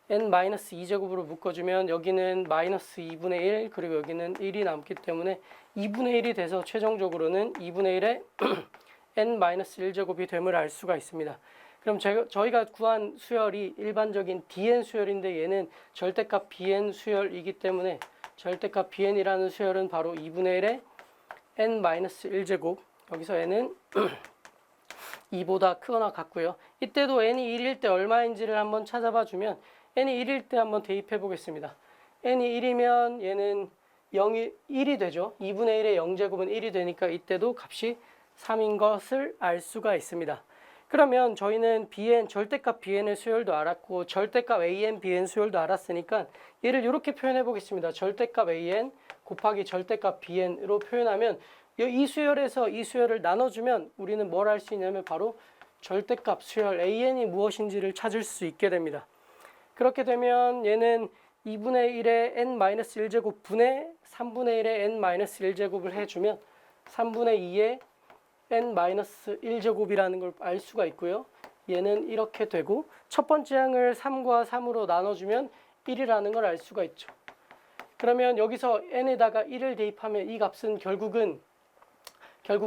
[SPEAKER 1] n-2제곱으로 묶어주면 여기는 마이너스 2분의 1 그리고 여기는 1이 남기 때문에 2분의 1이 돼서 최종적으로는 2분의 1에 n-1제곱이 됨을 알 수가 있습니다. 그럼 저희가 구한 수열이 일반적인 DN 수열인데 얘는 절대값 BN 수열이기 때문에 절대값 BN이라는 수열은 바로 2분의 1에 n-1제곱 여기서 n은 2보다 크거나 같고요. 이때도 n이 1일 때 얼마인지를 한번 찾아봐 주면 n이 1일 때 한번 대입해 보겠습니다. n이 1이면 얘는 0이 1이 되죠. 2분의 1의 0제곱은 1이 되니까 이때도 값이 3인 것을 알 수가 있습니다. 그러면 저희는 BN, 절대값 BN의 수열도 알았고 절대값 AN, BN 수열도 알았으니까 얘를 이렇게 표현해 보겠습니다. 절대값 AN 곱하기 절대값 BN으로 표현하면 이 수열에서 이 수열을 나눠주면 우리는 뭘 할 수 있냐면 바로 절대값 수열 AN이 무엇인지를 찾을 수 있게 됩니다. 그렇게 되면 얘는 2분의 1의 n-1제곱 분의 3분의 1의 n-1제곱을 해주면 3분의 2의 n-1제곱이라는 걸 알 수가 있고요. 얘는 이렇게 되고 첫 번째 항을 3과 3으로 나눠주면 1이라는 걸 알 수가 있죠. 그러면 여기서 n에다가 1을 대입하면 이 값은 결국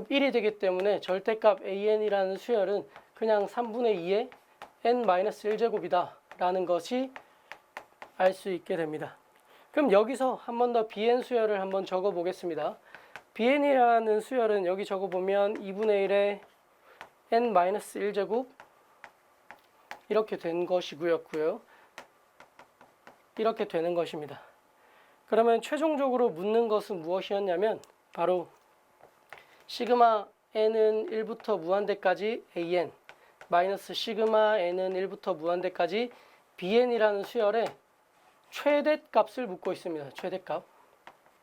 [SPEAKER 1] 1이 되기 때문에 절대값 AN이라는 수열은 그냥 3분의 2의 n-1제곱이다 라는 것이 알 수 있게 됩니다. 그럼 여기서 한 번 더 BN 수열을 한번 적어 보겠습니다. BN이라는 수열은 여기 적어 보면 2분의 1의 n-1제곱 이렇게 된 것이고요. 이렇게 되는 것입니다. 그러면 최종적으로 묻는 것은 무엇이었냐면 바로 시그마 n은 1부터 무한대까지 an 마이너스 시그마 n은 1부터 무한대까지 bn이라는 수열에 최대값을 묻고 있습니다. 최대값.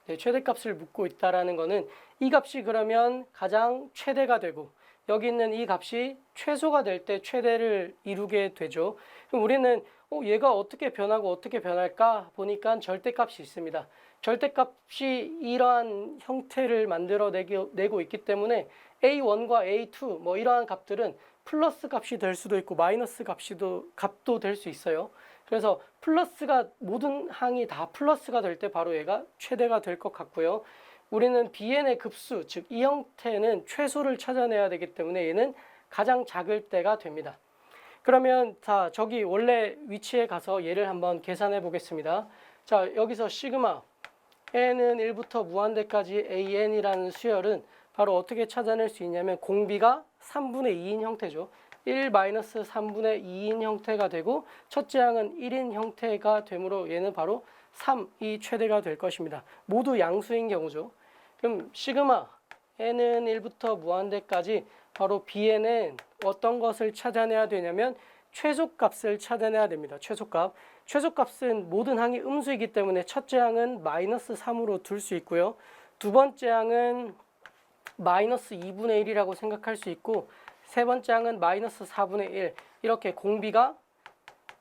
[SPEAKER 1] 네, 최대값을 묻고 있다라는 거는 이 값이 그러면 가장 최대가 되고 여기 있는 이 값이 최소가 될 때 최대를 이루게 되죠. 그럼 우리는 얘가 어떻게 변하고 어떻게 변할까 보니까 절대값이 있습니다. 절대값이 이러한 형태를 만들어내고 있기 때문에 A1과 A2 뭐 이러한 값들은 플러스 값이 될 수도 있고 마이너스 값도 될 수 있어요. 그래서 플러스가 모든 항이 다 플러스가 될 때 바로 얘가 최대가 될 것 같고요. 우리는 BN의 급수, 즉 이 형태는 최소를 찾아내야 되기 때문에 얘는 가장 작을 때가 됩니다. 그러면 자, 저기 원래 위치에 가서 얘를 한번 계산해 보겠습니다. 자, 여기서 시그마 n은 1부터 무한대까지 an이라는 수열은 바로 어떻게 찾아낼 수 있냐면 공비가 3분의 2인 형태죠. 1-3분의 2인 형태가 되고 첫째 항은 1인 형태가 되므로 얘는 바로 3이 최대가 될 것입니다. 모두 양수인 경우죠. 그럼 시그마 n은 1부터 무한대까지 바로 bn은 어떤 것을 찾아내야 되냐면 최소값을 찾아내야 됩니다. 최소값. 최소값은 모든 항이 음수이기 때문에 첫째 항은 -3으로 둘 수 있고요. 두 번째 항은 -2분의 1이라고 생각할 수 있고 세 번째 항은 -4분의 1 이렇게 공비가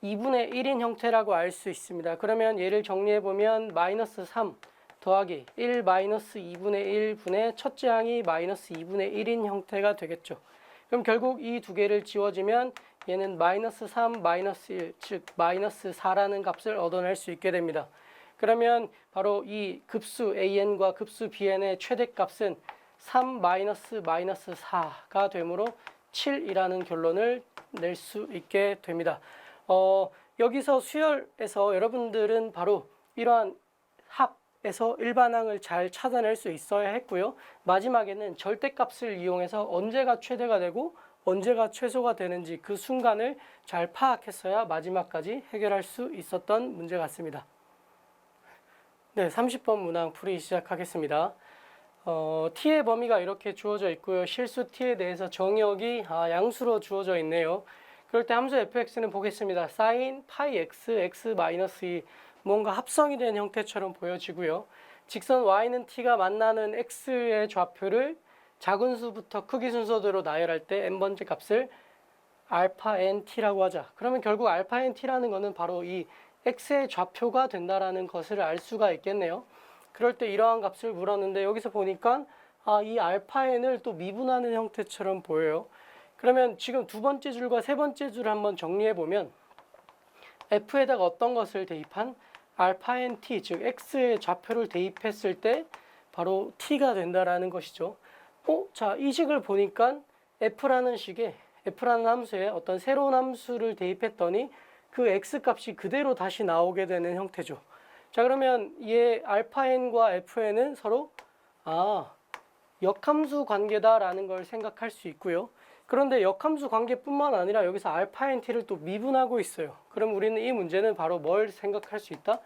[SPEAKER 1] 2분의 1인 형태라고 알 수 있습니다. 그러면 얘를 정리해보면 -3 더하기 1-2분의 1분의 첫째 항이 -2분의 1인 형태가 되겠죠. 그럼 결국 이 두 개를 지워지면 얘는 -3, -1, 즉 -4라는 값을 얻어낼 수 있게 됩니다. 그러면 바로 이 급수 an과 급수 bn의 최대값은 3 -4가 되므로 7이라는 결론을 낼 수 있게 됩니다. 여기서 수열에서 여러분들은 바로 이러한 합에서 일반항을 잘 찾아낼 수 있어야 했고요. 마지막에는 절대값을 이용해서 언제가 최대가 되고 언제가 최소가 되는지 그 순간을 잘 파악했어야 마지막까지 해결할 수 있었던 문제 같습니다. 네, 30번 문항 풀이 시작하겠습니다. t의 범위가 이렇게 주어져 있고요. 실수 t에 대해서 정의역이 양수로 주어져 있네요. 그럴 때 함수 fx는 보겠습니다. sin 파이 x, x-2 뭔가 합성이 된 형태처럼 보여지고요. 직선 y는 t가 만나는 x의 좌표를 작은 수부터 크기 순서대로 나열할 때 n번째 값을 알파 nt라고 하자. 그러면 결국 알파 nt라는 것은 바로 이 x의 좌표가 된다라는 것을 알 수가 있겠네요. 그럴 때 이러한 값을 물었는데 여기서 보니까 이 알파 n을 또 미분하는 형태처럼 보여요. 그러면 지금 두 번째 줄과 세 번째 줄을 한번 정리해 보면 f에다가 어떤 것을 대입한 알파 nt 즉 x의 좌표를 대입했을 때 바로 t가 된다라는 것이죠. 자, 이 식을 보니까 f라는 함수에 어떤 새로운 함수를 대입했더니 그 x 값이 그대로 다시 나오게 되는 형태죠. 자, 그러면 얘 알파 n과 fn은 서로 역함수 관계다라는 걸 생각할 수 있고요. 그런데 역함수 관계뿐만 아니라 여기서 알파 nt를 또 미분하고 있어요. 그럼 우리는 이 문제는 바로 뭘 생각할 수 있다?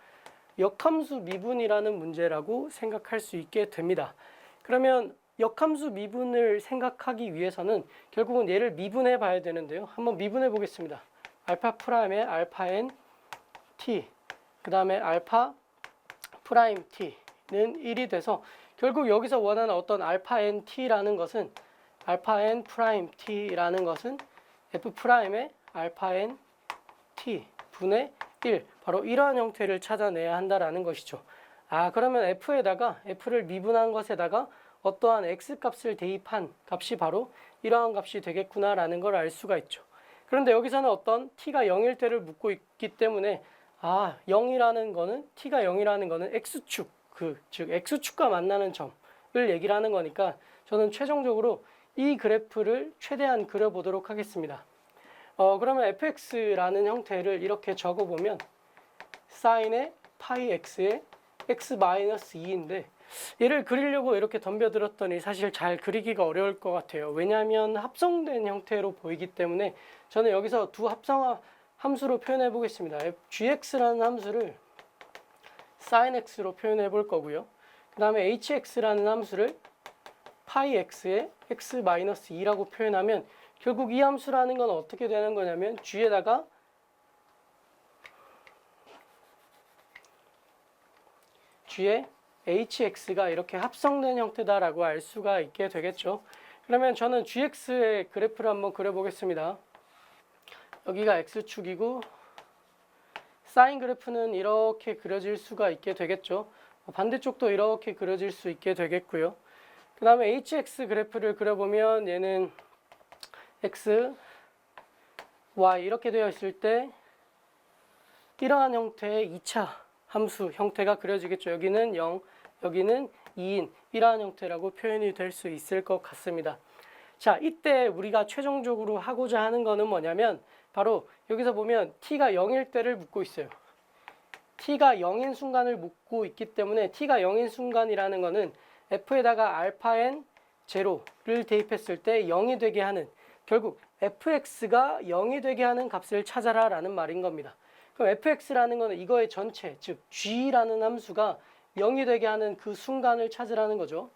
[SPEAKER 1] 역함수 미분이라는 문제라고 생각할 수 있게 됩니다. 그러면 역함수 미분을 생각하기 위해서는 결국은 얘를 미분해 봐야 되는데요. 한번 미분해 보겠습니다. 알파 프라임의 알파 n t 그 다음에 알파 프라임 t는 1이 돼서 결국 여기서 원하는 어떤 알파 n t라는 것은 알파 n 프라임 t라는 것은 f 프라임의 알파 n t 분의 1 바로 이러한 형태를 찾아내야 한다라는 것이죠. 그러면 f를 미분한 것에다가 어떠한 x 값을 대입한 값이 바로 이러한 값이 되겠구나라는 걸 알 수가 있죠. 그런데 여기서는 어떤 t가 0일 때를 묻고 있기 때문에 t가 0이라는 거는 x축 즉 x축과 만나는 점을 얘기를 하는 거니까 저는 최종적으로 이 그래프를 최대한 그려보도록 하겠습니다. 그러면 fx라는 형태를 이렇게 적어보면 sin의 파이 x의 x-2인데 얘를 그리려고 이렇게 덤벼들었더니 사실 잘 그리기가 어려울 것 같아요. 왜냐하면 합성된 형태로 보이기 때문에 저는 여기서 두 합성 함수로 표현해 보겠습니다. gx라는 함수를 sin x로 표현해 볼 거고요. 그 다음에 hx라는 함수를 파이 x의 x-2라고 표현하면 결국 이 함수라는 건 어떻게 되는 거냐면 g에다가 g의 hx가 이렇게 합성된 형태다라고 알 수가 있게 되겠죠. 그러면 저는 gx의 그래프를 한번 그려보겠습니다. 여기가 x축이고 사인 그래프는 이렇게 그려질 수가 있게 되겠죠. 반대쪽도 이렇게 그려질 수 있게 되겠고요. 그 다음에 hx 그래프를 그려보면 얘는 x, y 이렇게 되어 있을 때 이러한 형태의 2차 함수 형태가 그려지겠죠. 여기는 0, 여기는 2인 이러한 형태라고 표현이 될 수 있을 것 같습니다. 자, 이때 우리가 최종적으로 하고자 하는 거는 뭐냐면 바로 여기서 보면 t가 0일 때를 묻고 있어요. t가 0인 순간을 묻고 있기 때문에 t가 0인 순간이라는 거는 f에다가 알파 n 제로를 대입했을 때 0이 되게 하는, 결국 fx가 0이 되게 하는 값을 찾아라 라는 말인 겁니다. 그럼 fx라는 거는 이거의 전체, 즉 g라는 함수가 0이 되게 하는 그 순간을 찾으라는 거죠.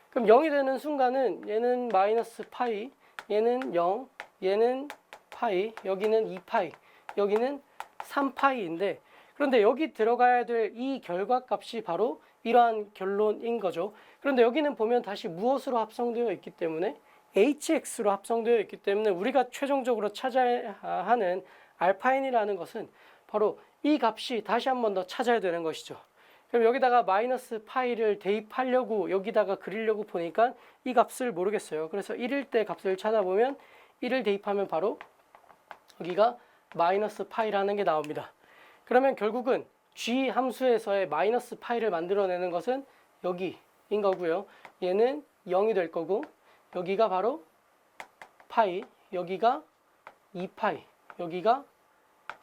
[SPEAKER 1] 그럼 0이 되는 순간은 얘는 마이너스 파이, 얘는 0, 얘는 파이, 여기는 2파이, 여기는 3파이인데, 그런데 여기 들어가야 될 이 결과값이 바로 이러한 결론인 거죠. 그런데 여기는 보면 다시 무엇으로 합성되어 있기 때문에 hx로 합성되어 있기 때문에 우리가 최종적으로 찾아야 하는 알파인이라는 것은 바로 이 값이 다시 한 번 더 찾아야 되는 것이죠. 그럼 여기다가 마이너스 파이를 대입하려고 여기다가 그리려고 보니까 이 값을 모르겠어요. 그래서 1일 때 값을 찾아보면 1을 대입하면 바로 여기가 마이너스 파이라는 게 나옵니다. 그러면 결국은 g 함수에서의 마이너스 파이를 만들어내는 것은 여기인 거고요. 얘는 0이 될 거고, 여기가 바로 파이, 여기가 2파이, 여기가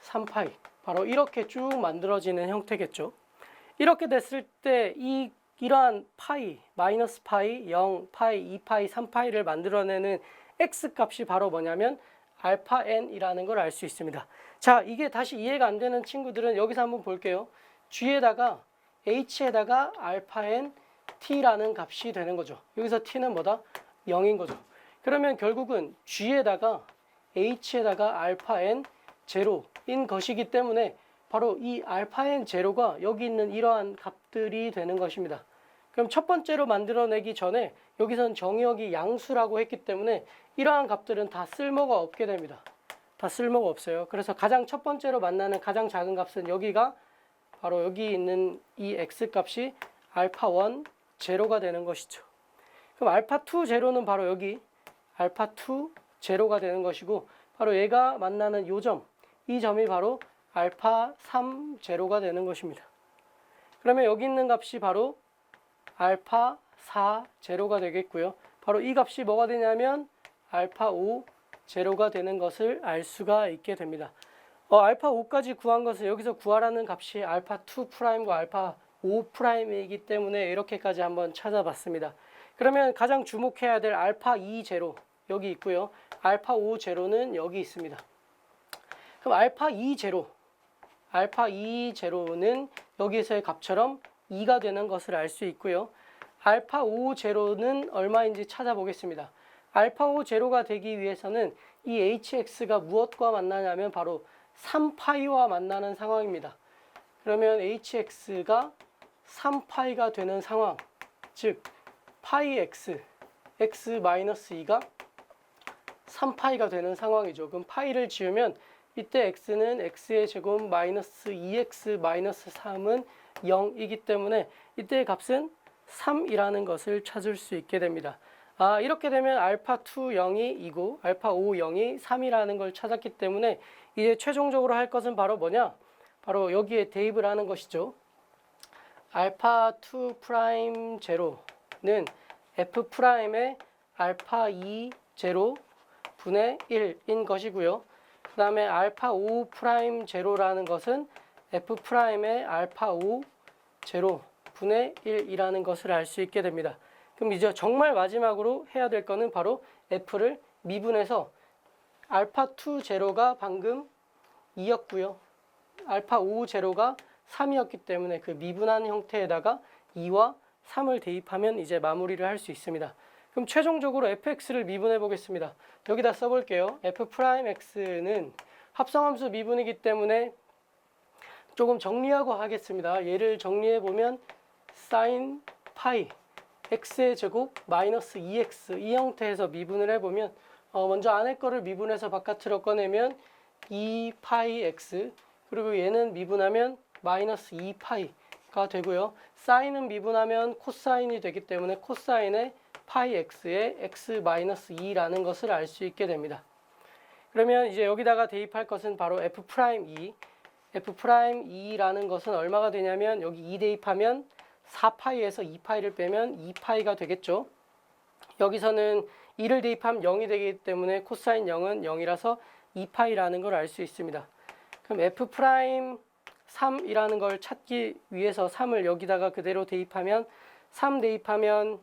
[SPEAKER 1] 3파이, 바로 이렇게 쭉 만들어지는 형태겠죠. 이렇게 됐을 때 이러한 파이, 마이너스 파이, 0, 파이, 2파이, 3파이를 만들어내는 x 값이 바로 뭐냐면 알파 n이라는 걸 알 수 있습니다. 자, 이게 다시 이해가 안 되는 친구들은 여기서 한번 볼게요. g에다가 h에다가 알파 n t라는 값이 되는 거죠. 여기서 t는 뭐다? 0인 거죠. 그러면 결국은 g에다가 h에다가 알파 n 제로인 것이기 때문에 바로 이 알파 n 제로가 여기 있는 이러한 값들이 되는 것입니다. 그럼 첫 번째로 만들어내기 전에 여기선 정의역이 양수라고 했기 때문에 이러한 값들은 다 쓸모가 없게 됩니다. 다 쓸모가 없어요. 그래서 가장 첫 번째로 만나는 가장 작은 값은 여기가 바로 여기 있는 이 x 값이 알파 1 제로가 되는 것이죠. 그럼 알파 2 제로는 바로 여기 알파 2 제로가 되는 것이고, 바로 얘가 만나는 요 점, 이 점이 바로 알파 3 제로가 되는 것입니다. 그러면 여기 있는 값이 바로 알파 4 제로가 되겠고요. 바로 이 값이 뭐가 되냐면 알파 5 제로가 되는 것을 알 수가 있게 됩니다. 알파 5까지 구한 것은 여기서 구하라는 값이 알파 2 프라임과 알파 5 프라임이기 때문에 이렇게까지 한번 찾아봤습니다. 그러면 가장 주목해야 될 알파 2 제로 여기 있고요. 알파 5 제로는 여기 있습니다. 그럼 알파 2 제로는 여기서의 값처럼 2가 되는 것을 알 수 있고요. 알파 5 제로는 얼마인지 찾아보겠습니다. 알파 5 제로가 되기 위해서는 이 hx가 무엇과 만나냐면 바로 3파이와 만나는 상황입니다. 그러면 hx가 3파이가 되는 상황, 즉 파이 x, x-2가 3파이가 되는 상황이죠. 그럼 파이를 지우면 이때 x는 x의 제곱 마이너스 2x 마이너스 3은 0이기 때문에 이때의 값은 3이라는 것을 찾을 수 있게 됩니다. 이렇게 되면 알파 2 0이 2고 알파 5 0이 3이라는 걸 찾았기 때문에 이제 최종적으로 할 것은 바로 뭐냐? 바로 여기에 대입을 하는 것이죠. 알파 2 프라임 제로는 f 프라임의 알파 2 제로 분의 1인 것이고요. 그 다음에 알파 5 프라임 제로라는 것은 f 프라임의 알파 5 제로 분의 1이라는 것을 알 수 있게 됩니다. 그럼 이제 정말 마지막으로 해야 될 거는 바로 f를 미분해서 알파 2 제로가 방금 2였고요. 알파 5 제로가 3이었기 때문에 그 미분한 형태에다가 2와 3을 대입하면 이제 마무리를 할 수 있습니다. 그럼 최종적으로 fx를 미분해 보겠습니다. 여기다 써볼게요. f'x는 합성함수 미분이기 때문에 조금 정리하고 하겠습니다. 얘를 정리해 보면 sin 파이 x의 제곱 마이너스 2x 이 형태에서 미분을 해보면 먼저 안에 거를 미분해서 바깥으로 꺼내면 2파이 x, 그리고 얘는 미분하면 마이너스 2파이가 되고요. 사인은 미분하면 코사인이 되기 때문에 코사인의 파이 x의 x 마이너스 2라는 것을 알 수 있게 됩니다. 그러면 이제 여기다가 대입할 것은 바로 f'2, f'2라는 것은 얼마가 되냐면 여기 2 대입하면 4파이에서 2파이를 빼면 2파이가 되겠죠. 여기서는 2를 대입하면 0이 되기 때문에 코사인 0은 0이라서 2파이라는 걸 알 수 있습니다. 그럼 F'3이라는 걸 찾기 위해서 3을 여기다가 그대로 대입하면 3 대입하면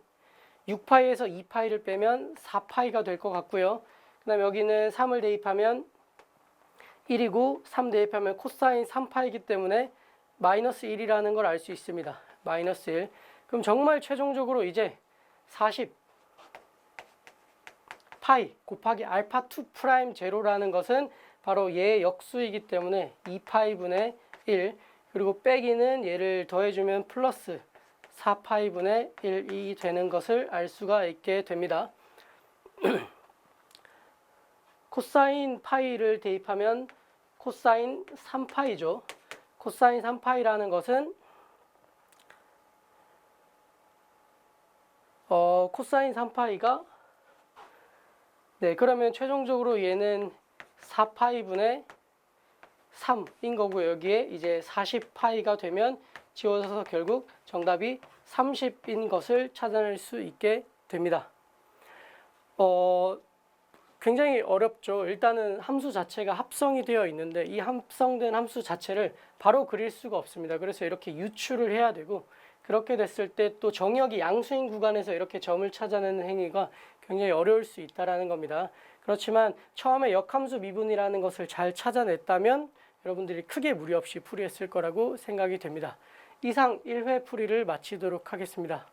[SPEAKER 1] 6파이에서 2파이를 빼면 4파이가 될 것 같고요. 그 다음에 여기는 3을 대입하면 1이고 3 대입하면 코사인 3파이기 때문에 마이너스 1이라는 걸 알 수 있습니다. 마이너스 1. 그럼 정말 최종적으로 이제 40 파이 곱하기 알파 2 프라임 제로라는 것은 바로 얘의 역수이기 때문에 2파이분의 1 그리고 빼기는 얘를 더해주면 플러스 4파이분의 1이 되는 것을 알 수가 있게 됩니다. 코사인 파이를 대입하면 코사인 3파이죠. 코사인 3파이라는 것은 코사인 3파이가 그러면 최종적으로 얘는 4파이분의 3인 거고 여기에 이제 40파이가 되면 지워져서 결국 정답이 30인 것을 찾아낼 수 있게 됩니다. 굉장히 어렵죠. 일단은 함수 자체가 합성이 되어 있는데 이 합성된 함수 자체를 바로 그릴 수가 없습니다. 그래서 이렇게 유추를 해야 되고 그렇게 됐을 때 또 정역이 양수인 구간에서 이렇게 점을 찾아내는 행위가 굉장히 어려울 수 있다는 겁니다. 그렇지만 처음에 역함수 미분이라는 것을 잘 찾아냈다면 여러분들이 크게 무리 없이 풀이했을 거라고 생각이 됩니다. 이상 1회 풀이를 마치도록 하겠습니다.